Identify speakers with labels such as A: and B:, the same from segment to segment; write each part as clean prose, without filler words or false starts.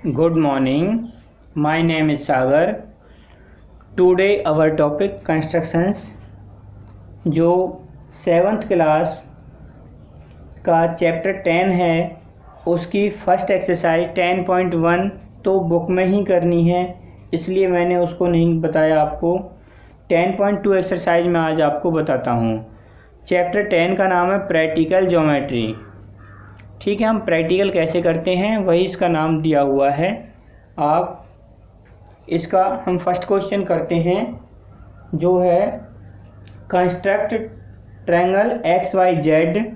A: Good morning. My name is Sagar. Today our topic constructions, जो 7th class का chapter 10 है उसकी first exercise 10.1 तो बुक में ही करनी है, इसलिए मैंने उसको नहीं बताया आपको। 10.2 एक्सरसाइज में आज आपको बताता हूँ। चैप्टर 10 का नाम है प्रैक्टिकल ज्योमेट्री। ठीक है, हम प्रैक्टिकल कैसे करते हैं वही इसका नाम दिया हुआ है। आप इसका हम फर्स्ट क्वेश्चन करते हैं, जो है construct triangle X Y Z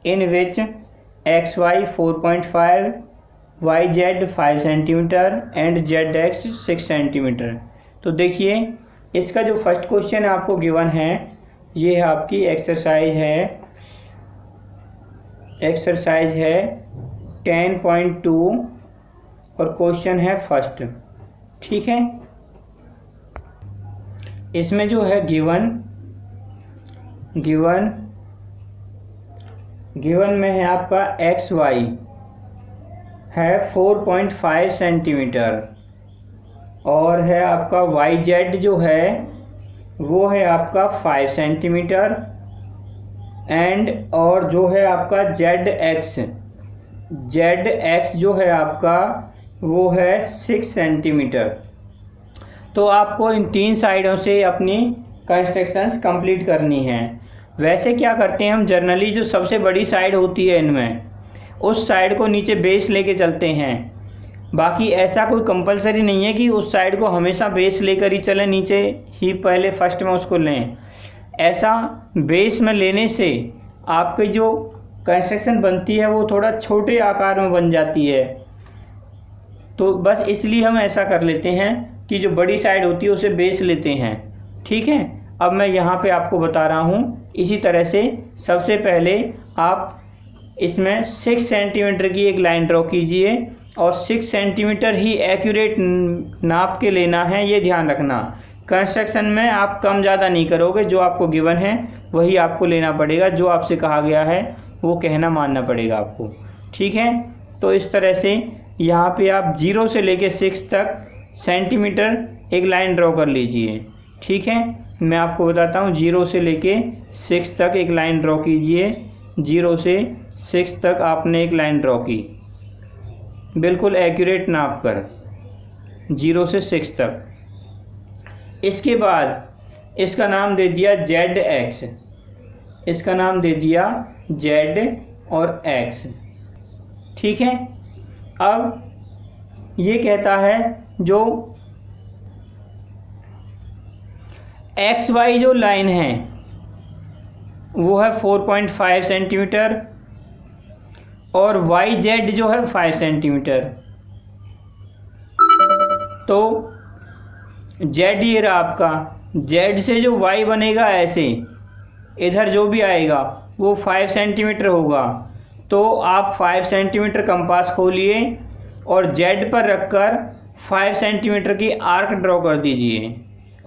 A: in which X Y 4.5, Y Z 5 centimetre and Z X 6 centimetre. तो देखिए, इसका जो फर्स्ट क्वेश्चन आपको गिवन है, ये आपकी एक्सरसाइज है 10.2 और क्वेश्चन है फर्स्ट। ठीक है, इसमें जो है गिवन में है आपका एक्स वाई है 4.5 सेंटीमीटर और है आपका वाई जेड जो है वो है आपका 5 सेंटीमीटर एंड और जो है आपका जेड एक्स जो है आपका वो है 6 सेंटीमीटर। तो आपको इन तीन साइडों से अपनी कंस्ट्रक्शंस कंप्लीट करनी है। वैसे क्या करते हैं हम, जनरली जो सबसे बड़ी साइड होती है इनमें, उस साइड को नीचे बेस लेके चलते हैं। बाकी ऐसा कोई कंपलसरी नहीं है कि उस साइड को हमेशा बेस लेकर ही चलें, नीचे ही पहले फर्स्ट में उसको लें। ऐसा बेस में लेने से आपकी जो कंस्ट्रक्शन बनती है वो थोड़ा छोटे आकार में बन जाती है। तो बस इसलिए हम ऐसा कर लेते हैं कि जो बड़ी साइड होती है उसे बेस लेते हैं। ठीक है, अब मैं यहाँ पे आपको बता रहा हूँ। इसी तरह से सबसे पहले आप इसमें 6 सेंटीमीटर की एक लाइन ड्रॉ कीजिए और 6 सेंटीमीटर ही एक्यूरेट नाप के लेना है, ये ध्यान रखना। कंस्ट्रक्शन में आप कम ज़्यादा नहीं करोगे, जो आपको गिवन है वही आपको लेना पड़ेगा, जो आपसे कहा गया है वो कहना मानना पड़ेगा आपको। ठीक है, तो इस तरह से यहाँ पे आप 0 से लेके 6 तक सेंटीमीटर एक लाइन ड्रॉ कर लीजिए। ठीक है, मैं आपको बताता हूँ, 0 से लेके 6 तक एक लाइन ड्रॉ कीजिए। 0 से 6 तक आपने एक लाइन ड्रॉ की, बिल्कुल एक्यूरेट नाप कर 0 से 6 तक। इसके बाद इसका नाम दे दिया जेड एक्स, इसका नाम दे दिया जेड और एक्स। ठीक है, अब ये कहता है जो एक्स वाई जो लाइन है वो है 4.5 सेंटीमीटर और वाई जेड जो है 5 सेंटीमीटर। तो जेड ये रहा आपका, जेड से जो वाई बनेगा ऐसे इधर जो भी आएगा वो 5 सेंटीमीटर होगा। तो आप 5 सेंटीमीटर कंपास खोलिए और जेड पर रखकर 5 सेंटीमीटर की आर्क ड्रॉ कर दीजिए।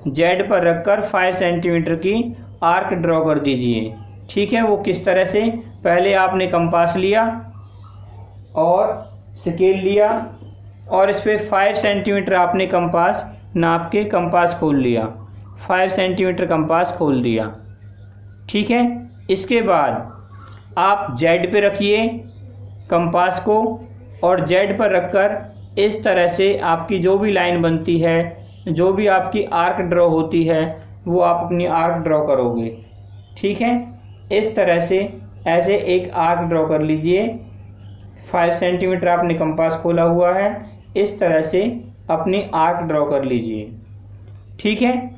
A: जेड पर रखकर 5 सेंटीमीटर की आर्क ड्रॉ कर दीजिए। ठीक है, वो किस तरह से, पहले आपने कंपास लिया और स्केल लिया और इस पर 5 सेंटीमीटर आपने कंपास नाप के कंपास खोल लिया, 5 सेंटीमीटर कंपास खोल दिया। ठीक है, इसके बाद आप जेड पे रखिए कंपास को और जेड पर रखकर इस तरह से आपकी जो भी लाइन बनती है, जो भी आपकी आर्क ड्रॉ होती है, वो आप अपनी आर्क ड्रॉ करोगे। ठीक है, इस तरह से ऐसे एक आर्क ड्रॉ कर लीजिए। 5 सेंटीमीटर आपने कंपास खोला हुआ है, इस तरह से अपनी आर्क ड्रॉ कर लीजिए। ठीक है,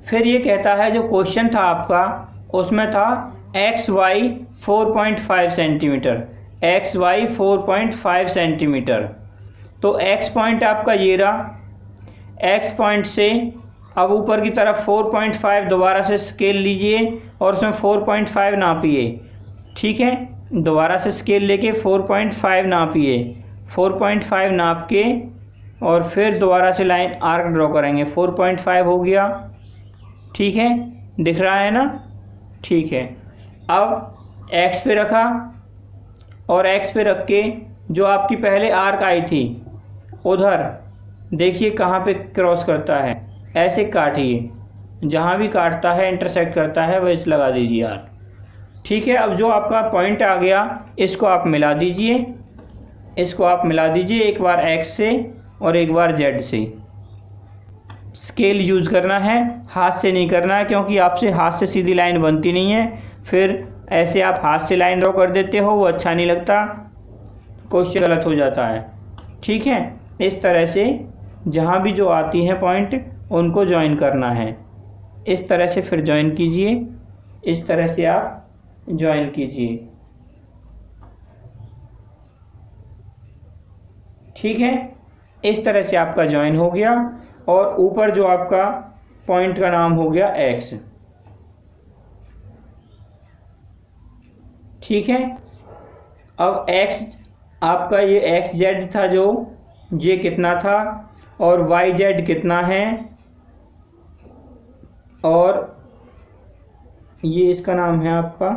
A: फिर ये कहता है, जो क्वेश्चन था आपका उसमें था X Y 4.5 centimetre, X Y 4.5 centimetre. तो एक्स पॉइंट आपका ये रहा, एक्स पॉइंट से अब ऊपर की तरफ 4.5 दोबारा से स्केल लीजिए और उसमें 4.5 नापिए। ठीक है, दोबारा से स्केल लेके 4.5 नापिए, 4.5 नाप के और फिर दोबारा से लाइन आर्क ड्रॉ करेंगे। 4.5 हो गया। ठीक है, दिख रहा है ना। ठीक है, अब एक्स पे रखा और एक्स पे रख के जो आपकी पहले आर्क आई थी उधर देखिए कहाँ पे क्रॉस करता है, ऐसे काटिए, जहाँ भी काटता है इंटरसेक्ट करता है वैसे लगा दीजिए आर्क। ठीक है, अब जो आपका पॉइंट आ गया इसको आप मिला दीजिए, इसको आप मिला दीजिए, एक बार एक्स से और एक बार जेड से। स्केल यूज़ करना है, हाथ से नहीं करना है, क्योंकि आपसे हाथ से सीधी लाइन बनती नहीं है। फिर ऐसे आप हाथ से लाइन ड्रॉ कर देते हो, वो अच्छा नहीं लगता, क्वेश्चन गलत हो जाता है। ठीक है, इस तरह से जहाँ भी जो आती हैं पॉइंट उनको ज्वाइन करना है। इस तरह से फिर ज्वाइन कीजिए, इस तरह से आप ज्वाइन कीजिए। ठीक है, इस तरह से आपका ज्वाइन हो गया और ऊपर जो आपका पॉइंट का नाम हो गया एक्स। ठीक है, अब एक्स आपका ये एक्स जेड था, जो ये कितना था और वाई जेड कितना है, और ये इसका नाम है आपका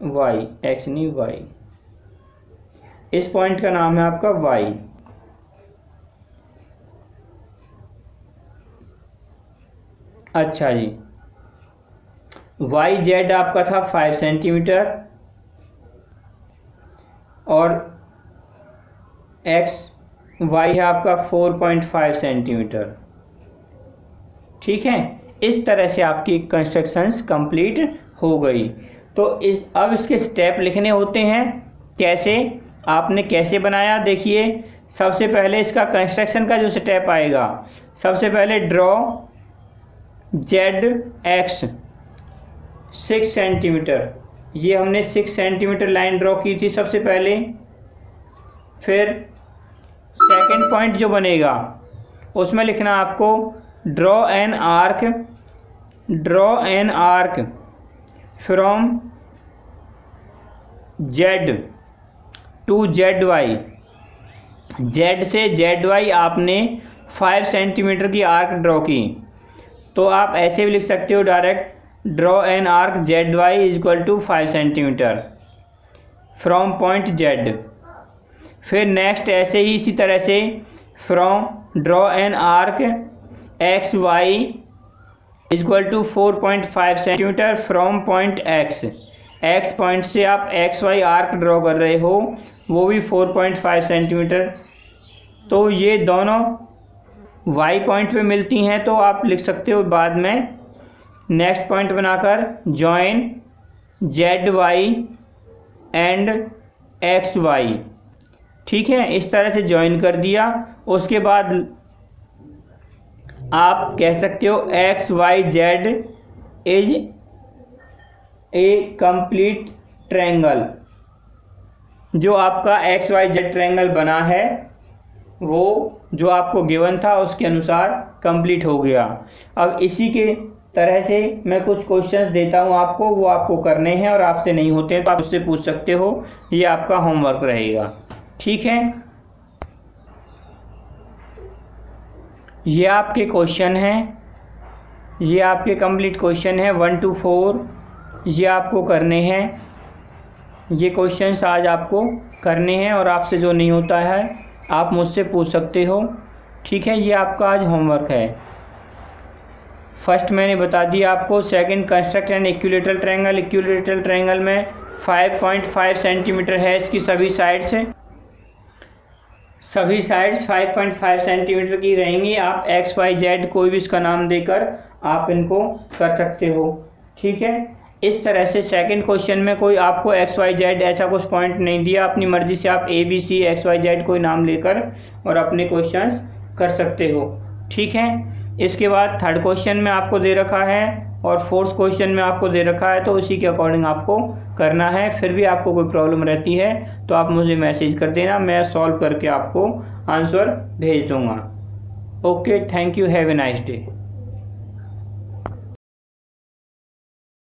A: वाई, एक्स नहीं वाई, इस पॉइंट का नाम है आपका वाई। अच्छा जी, वाई जेड आपका था 5 सेंटीमीटर और एक्स वाई है आपका 4.5 सेंटीमीटर। ठीक है, इस तरह से आपकी कंस्ट्रक्शंस कंप्लीट हो गई। तो अब इसके स्टेप लिखने होते हैं। कैसे, आपने कैसे बनाया, देखिए सबसे पहले इसका कंस्ट्रक्शन का जो स्टेप आएगा, सबसे पहले ड्रॉ जेड एक्स 6 सेंटीमीटर, ये हमने 6 सेंटीमीटर लाइन ड्रॉ की थी सबसे पहले। फिर सेकंड पॉइंट जो बनेगा उसमें लिखना आपको draw an arc from Z to Z Y. Z से जेड वाई आपने 5 सेंटीमीटर की आर्क ड्रॉ की, तो आप ऐसे भी लिख सकते हो direct draw an arc Z Y is equal to 5 centimetre from point Z. फिर नेक्स्ट ऐसे ही इसी तरह से from draw an arc X Y is equal to 4.5 centimetre from point X. X point से आप एक्स वाई आर्क ड्रॉ कर रहे हो, वो भी 4.5 सेंटीमीटर। तो ये दोनों वाई पॉइंट पे मिलती हैं, तो आप लिख सकते हो बाद में नेक्स्ट पॉइंट बनाकर join Z Y and X Y. ठीक है, इस तरह से ज्वाइन कर दिया। उसके बाद आप कह सकते हो X Y Z is a complete triangle. जो आपका एक्स वाई जेड ट्रायंगल बना है वो जो आपको गिवन था उसके अनुसार कंप्लीट हो गया। अब इसी के तरह से मैं कुछ क्वेश्चंस देता हूँ आपको, वो आपको करने हैं और आपसे नहीं होते हैं तो आप उससे पूछ सकते हो, ये आपका होमवर्क रहेगा। ठीक है, ये आपके क्वेश्चन हैं, ये आपके कंप्लीट क्वेश्चन हैं 1 to 4, ये आपको करने हैं। ये क्वेश्चंस आज आपको करने हैं और आपसे जो नहीं होता है आप मुझसे पूछ सकते हो। ठीक है, ये आपका आज होमवर्क है। फर्स्ट मैंने बता दिया आपको। Second, construct an equilateral triangle. Equilateral triangle में 5.5 सेंटीमीटर है इसकी सभी साइड्स 5.5 सेंटीमीटर की रहेंगी। आप एक्स वाई जेड कोई भी इसका नाम देकर आप इनको कर सकते हो। ठीक है, इस तरह से सेकंड क्वेश्चन में कोई आपको एक्स वाई जेड ऐसा कुछ पॉइंट नहीं दिया, अपनी मर्जी से आप A B C X Y Z कोई नाम लेकर और अपने क्वेश्चंस कर सकते हो। ठीक है, इसके बाद थर्ड क्वेश्चन में आपको दे रखा है और फोर्थ क्वेश्चन में आपको दे रखा है, तो उसी के अकॉर्डिंग आपको करना है। फिर भी आपको कोई प्रॉब्लम रहती है तो आप मुझे मैसेज कर देना, मैं सॉल्व करके आपको आंसर भेज दूँगा। Okay, thank you, have a nice day.